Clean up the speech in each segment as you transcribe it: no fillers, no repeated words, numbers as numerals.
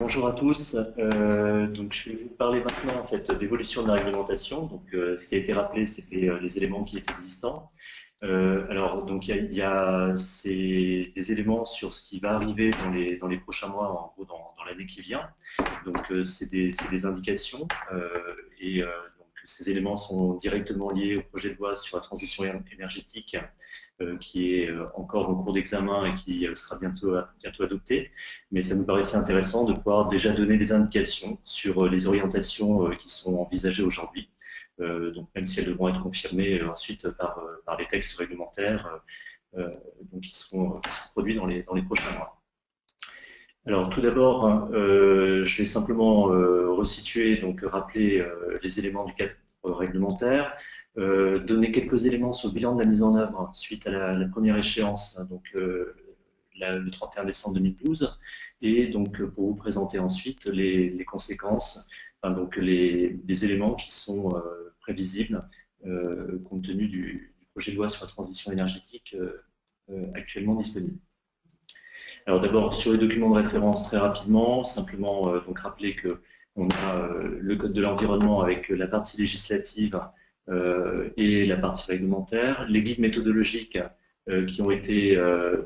Bonjour à tous. Donc, je vais vous parler maintenant en fait, d'évolution de la réglementation. Donc, ce qui a été rappelé, c'était les éléments qui étaient existants. Alors, donc, des éléments sur ce qui va arriver dans les prochains mois, en gros, dans l'année qui vient. Donc, c'est des indications donc, ces éléments sont directement liés au projet de loi sur la transition énergétique qui est encore en cours d'examen et qui sera bientôt adopté. Mais ça nous paraissait intéressant de pouvoir déjà donner des indications sur les orientations qui sont envisagées aujourd'hui. Donc même si elles devront être confirmées ensuite par les textes réglementaires donc qui seront produits dans les prochains mois. Alors tout d'abord, je vais simplement resituer, donc rappeler les éléments du cadre réglementaire, donner quelques éléments sur le bilan de la mise en œuvre suite à la première échéance, donc le 31 décembre 2012, et donc pour vous présenter ensuite les conséquences, enfin, donc les éléments qui sont prévisibles compte tenu du projet de loi sur la transition énergétique actuellement disponible. Alors d'abord, sur les documents de référence, très rapidement, simplement donc rappeler qu'on a le Code de l'environnement avec la partie législative et la partie réglementaire, les guides méthodologiques qui ont été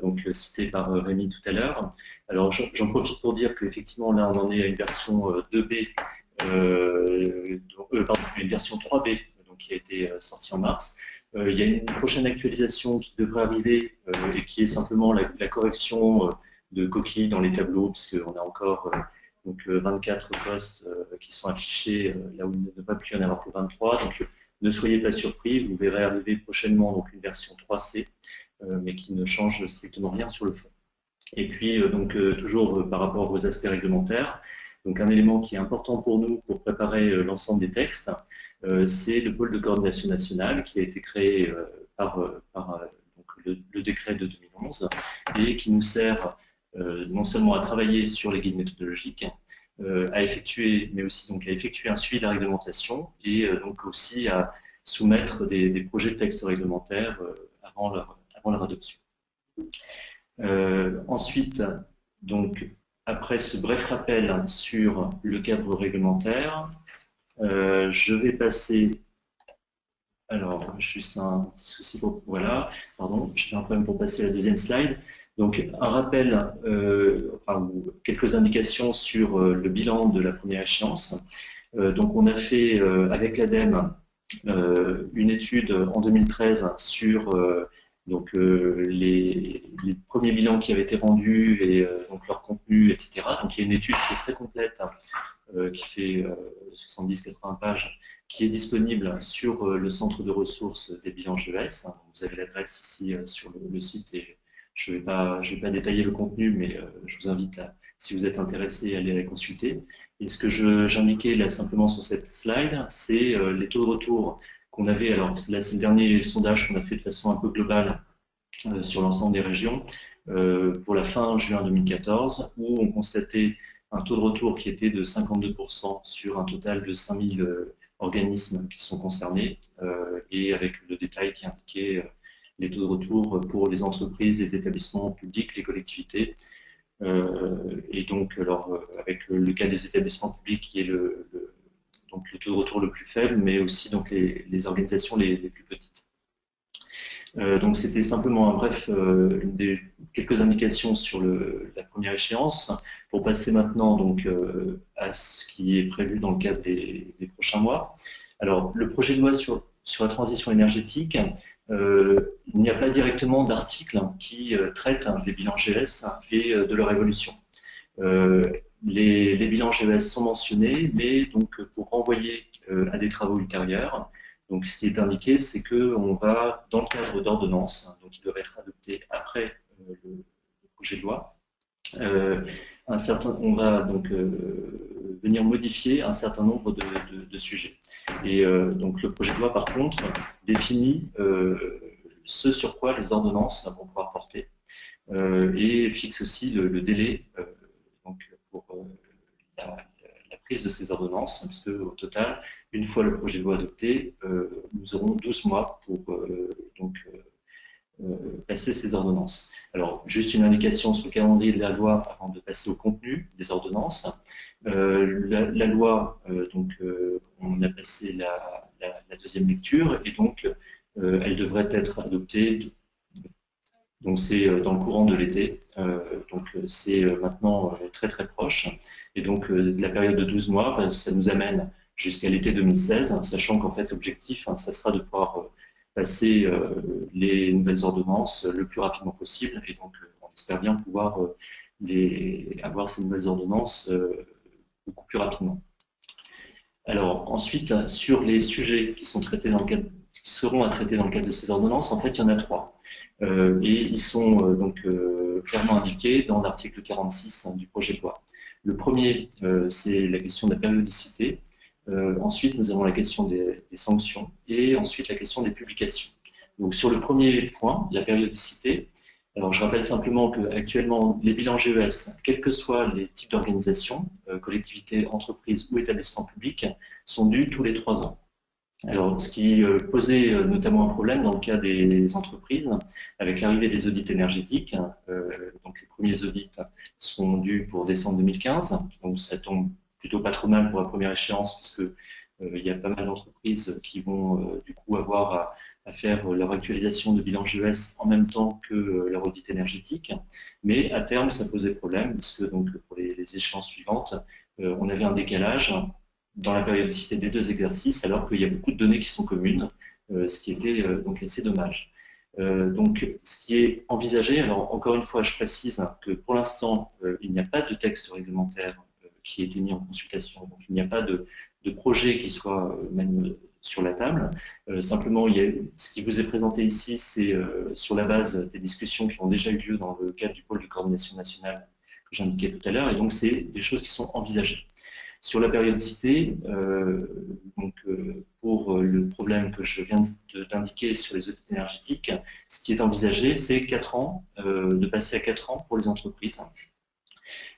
donc cités par Rémi tout à l'heure. Alors j'en profite pour dire qu'effectivement là on en est à une version 2B, pardon, une version 3B donc, qui a été sortie en mars. Il y a une prochaine actualisation qui devrait arriver et qui est simplement la correction de coquilles dans les tableaux, puisqu'on a encore donc, 24 postes qui sont affichés là où il ne devrait plus y en avoir que 23. Donc ne soyez pas surpris, vous verrez arriver prochainement donc, une version 3C, mais qui ne change strictement rien sur le fond. Et puis donc toujours par rapport aux aspects réglementaires, donc un élément qui est important pour nous pour préparer l'ensemble des textes, c'est le pôle de coordination nationale qui a été créé par donc, le décret de 2011 et qui nous sert non seulement à travailler sur les guides méthodologiques, à effectuer, mais aussi donc, à effectuer un suivi de la réglementation et donc aussi à soumettre des projets de textes réglementaires avant leur adoption. Ensuite, donc, après ce bref rappel sur le cadre réglementaire, je vais passer. Alors, juste un petit souci pour. Voilà, pardon, j'ai un problème pour passer à la deuxième slide. Donc, un rappel, enfin, quelques indications sur le bilan de la première échéance. Donc, on a fait avec l'ADEME une étude en 2013 sur donc, les premiers bilans qui avaient été rendus et donc leur contenu, etc. Donc, il y a une étude qui est très complète, qui fait 70-80 pages, qui est disponible sur le centre de ressources des bilans GES. Vous avez l'adresse ici sur le site et je ne vais pas détailler le contenu, mais je vous invite, si vous êtes intéressé, à aller la consulter. Et ce que j'indiquais là simplement sur cette slide, c'est les taux de retour qu'on avait. Alors là, c'est le dernier sondage qu'on a fait de façon un peu globale sur l'ensemble des régions pour la fin juin 2014, où on constatait un taux de retour qui était de 52% sur un total de 5000 organismes qui sont concernés, et avec le détail qui indiquait les taux de retour pour les entreprises, les établissements publics, les collectivités. Et donc, alors, avec le cas des établissements publics qui est donc le taux de retour le plus faible, mais aussi donc les organisations les plus petites. Donc c'était simplement un bref, quelques indications sur la première échéance, pour passer maintenant donc, à ce qui est prévu dans le cadre des prochains mois. Alors le projet de loi sur la transition énergétique, il n'y a pas directement d'article qui traite des bilans GES et de leur évolution. Les bilans GES sont mentionnés, mais donc pour renvoyer à des travaux ultérieurs. Donc, ce qui est indiqué, c'est qu'on va, dans le cadre d'ordonnances, donc qui devrait être adopté après le projet de loi, on va donc venir modifier un certain nombre de sujets. Et donc, le projet de loi, par contre, définit ce sur quoi les ordonnances vont pouvoir porter et fixe aussi le délai donc, pour la prise de ces ordonnances, puisque au total, une fois le projet de loi adopté, nous aurons 12 mois pour passer ces ordonnances. Alors, juste une indication sur le calendrier de la loi avant de passer au contenu des ordonnances. La loi, on a passé la deuxième lecture et donc elle devrait être adoptée. Donc c'est dans le courant de l'été, c'est maintenant très très proche. Et donc la période de 12 mois, ça nous amène jusqu'à l'été 2016, sachant qu'en fait l'objectif, ça sera de pouvoir passer les nouvelles ordonnances le plus rapidement possible. Et donc on espère bien pouvoir avoir ces nouvelles ordonnances beaucoup plus rapidement. Alors ensuite, sur les sujets qui seront à traiter dans le cadre de ces ordonnances, en fait il y en a 3. Et ils sont clairement indiqués dans l'article 46 du projet de loi. Le premier, c'est la question de la périodicité. Ensuite, nous avons la question des sanctions et ensuite la question des publications. Donc sur le premier point, la périodicité, alors je rappelle simplement qu'actuellement, les bilans GES, quels que soient les types d'organisations, collectivités, entreprises ou établissements publics, sont dus tous les 3 ans. Alors, ce qui posait notamment un problème dans le cas des entreprises, avec l'arrivée des audits énergétiques, donc les premiers audits sont dus pour décembre 2015, donc ça tombe plutôt pas trop mal pour la première échéance, puisque il y a pas mal d'entreprises qui vont du coup avoir à faire leur actualisation de bilan GES en même temps que leur audit énergétique, mais à terme ça posait problème, puisque donc pour les échéances suivantes, on avait un décalage dans la périodicité des 2 exercices, alors qu'il y a beaucoup de données qui sont communes, ce qui était donc assez dommage. Donc, ce qui est envisagé, alors encore une fois, je précise que pour l'instant, il n'y a pas de texte réglementaire qui a été mis en consultation, donc il n'y a pas de projet qui soit même sur la table. Simplement, ce qui vous est présenté ici, c'est sur la base des discussions qui ont déjà eu lieu dans le cadre du pôle de coordination nationale que j'indiquais tout à l'heure, et donc c'est des choses qui sont envisagées. Sur la périodicité, pour le problème que je viens d'indiquer sur les audits énergétiques, ce qui est envisagé, c'est 4 ans, de passer à 4 ans pour les entreprises.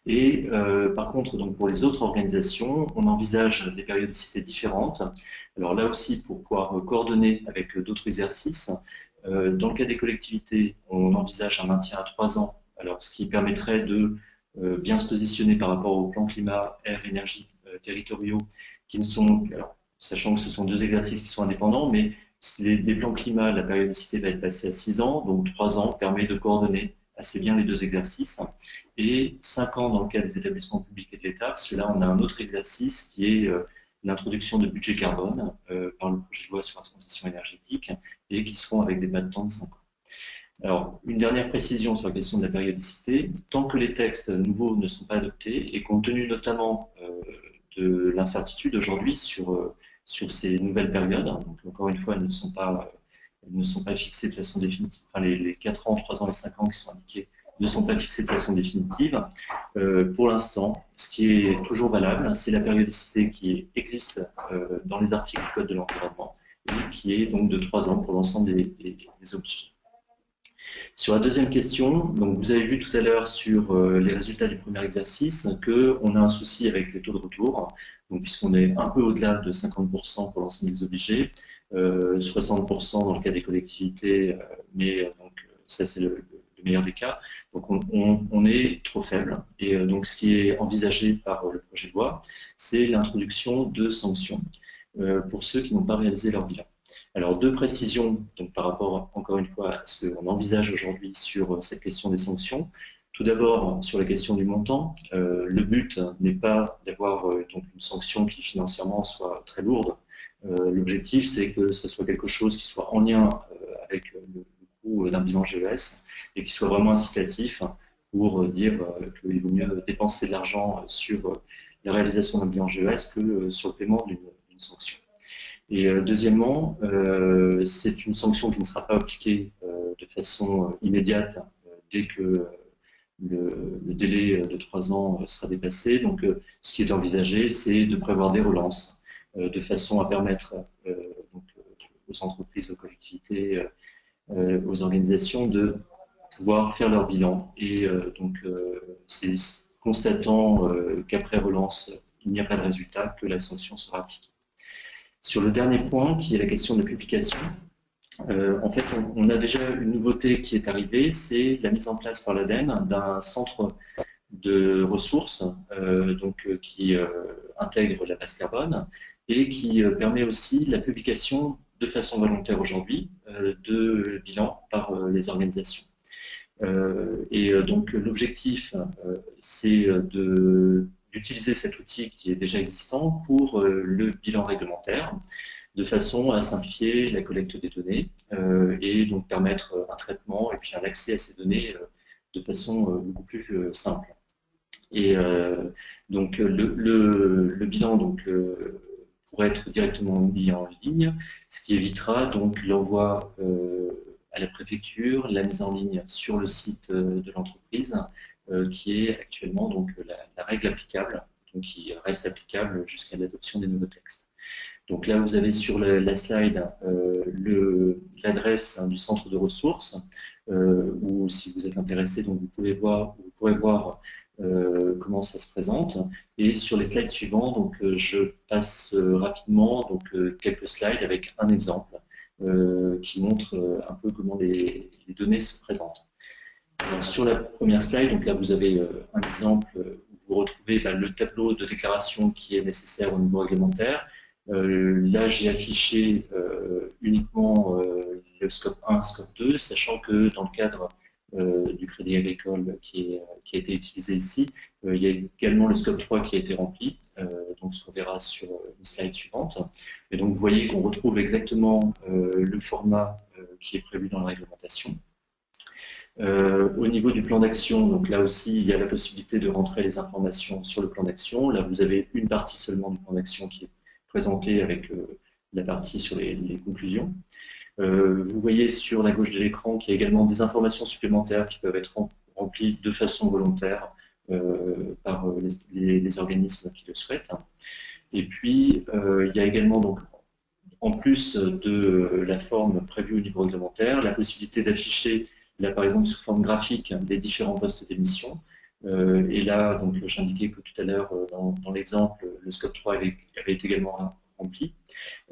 Et par contre, donc, pour les autres organisations, on envisage des périodicités différentes. Alors là aussi, pour pouvoir coordonner avec d'autres exercices, dans le cas des collectivités, on envisage un maintien à 3 ans, alors ce qui permettrait de bien se positionner par rapport au plan climat, air, énergie territoriaux, qui ne sont, alors, sachant que ce sont 2 exercices qui sont indépendants, mais les plans climat, la périodicité va être passée à 6 ans, donc 3 ans permet de coordonner assez bien les 2 exercices, et 5 ans dans le cas des établissements publics et de l'État, parce que là on a un autre exercice qui est l'introduction de budget carbone par le projet de loi sur la transition énergétique, et qui seront avec des bas de temps de 5 ans. Alors, une dernière précision sur la question de la périodicité. Tant que les textes nouveaux ne sont pas adoptés, et compte tenu notamment de l'incertitude aujourd'hui sur ces nouvelles périodes, donc encore une fois, elles ne sont pas fixées de façon définitive, enfin les 4 ans, 3 ans et 5 ans qui sont indiqués ne sont pas fixés de façon définitive. Pour l'instant, ce qui est toujours valable, c'est la périodicité qui existe dans les articles du Code de l'environnement, et qui est donc de 3 ans pour l'ensemble des options. Sur la deuxième question, donc vous avez vu tout à l'heure sur les résultats du premier exercice qu'on a un souci avec les taux de retour, puisqu'on est un peu au-delà de 50% pour l'ensemble des obligés, 60% dans le cas des collectivités, mais donc ça c'est le meilleur des cas. Donc on est trop faible, et donc ce qui est envisagé par le projet de loi, c'est l'introduction de sanctions pour ceux qui n'ont pas réalisé leur bilan. Alors, 2 précisions donc, par rapport, encore une fois, à ce qu'on envisage aujourd'hui sur cette question des sanctions. Tout d'abord, sur la question du montant, le but n'est pas d'avoir donc une sanction qui financièrement soit très lourde. L'objectif, c'est que ce soit quelque chose qui soit en lien avec le coût d'un bilan GES et qui soit vraiment incitatif pour dire qu'il vaut mieux dépenser de l'argent sur la réalisation d'un bilan GES que sur le paiement d'une sanction. Et deuxièmement, c'est une sanction qui ne sera pas appliquée de façon immédiate dès que le délai de 3 ans sera dépassé. Donc, ce qui est envisagé, c'est de prévoir des relances de façon à permettre donc, aux entreprises, aux collectivités, aux organisations de pouvoir faire leur bilan. Et c'est constatant qu'après relance, il n'y a pas de résultat, que la sanction sera appliquée. Sur le dernier point, qui est la question de la publication, en fait, on a déjà une nouveauté qui est arrivée, c'est la mise en place par l'ADEME d'un centre de ressources qui intègre la base carbone et qui permet aussi la publication de façon volontaire aujourd'hui de bilans par les organisations. Donc l'objectif, c'est d'utiliser cet outil qui est déjà existant pour le bilan réglementaire, de façon à simplifier la collecte des données et donc permettre un traitement et puis un accès à ces données de façon beaucoup plus simple. Et donc le bilan pourrait être directement mis en ligne, ce qui évitera donc l'envoi à la préfecture, la mise en ligne sur le site de l'entreprise, qui est actuellement donc la règle applicable, donc qui reste applicable jusqu'à l'adoption des nouveaux textes. Donc là, vous avez sur la slide l'adresse du centre de ressources, où si vous êtes intéressé, donc vous pourrez voir comment ça se présente. Et sur les slides suivants, donc, je passe rapidement quelques slides avec un exemple qui montre un peu comment les données se présentent. Alors, sur la première slide, donc là vous avez un exemple où vous retrouvez le tableau de déclaration qui est nécessaire au niveau réglementaire. Là, j'ai affiché uniquement le scope 1, scope 2, sachant que dans le cadre du crédit agricole qui a été utilisé ici, il y a également le scope 3 qui a été rempli, donc ce qu'on verra sur une slide suivante. Et donc, vous voyez qu'on retrouve exactement le format qui est prévu dans la réglementation. Au niveau du plan d'action, donc là aussi, il y a la possibilité de rentrer les informations sur le plan d'action. Là, vous avez une partie seulement du plan d'action qui est présentée avec la partie sur les conclusions. Vous voyez sur la gauche de l'écran qu'il y a également des informations supplémentaires qui peuvent être remplies de façon volontaire par les organismes qui le souhaitent. Et puis, il y a également, donc, en plus de la forme prévue au niveau réglementaire, la possibilité d'afficher, là par exemple sous forme graphique, les différents postes d'émission. Et là, j'indiquais que tout à l'heure, dans l'exemple, le scope 3 avait été également rempli.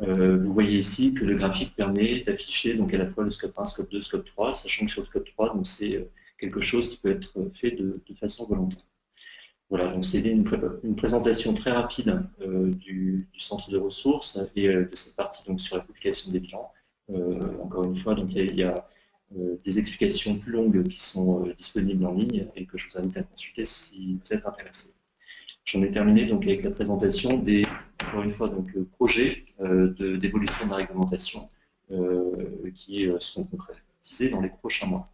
Vous voyez ici que le graphique permet d'afficher donc à la fois le scope 1, scope 2, scope 3, sachant que sur le scope 3, c'est quelque chose qui peut être fait de façon volontaire. Voilà, donc c'est une présentation très rapide du centre de ressources et de cette partie donc sur la publication des bilans. Encore une fois, donc il y a des explications plus longues qui sont disponibles en ligne et que je vous invite à consulter si vous êtes intéressé. J'en ai terminé donc avec la présentation des, encore une fois, donc, projets d'évolution de la réglementation qui seront concrétisés dans les prochains mois.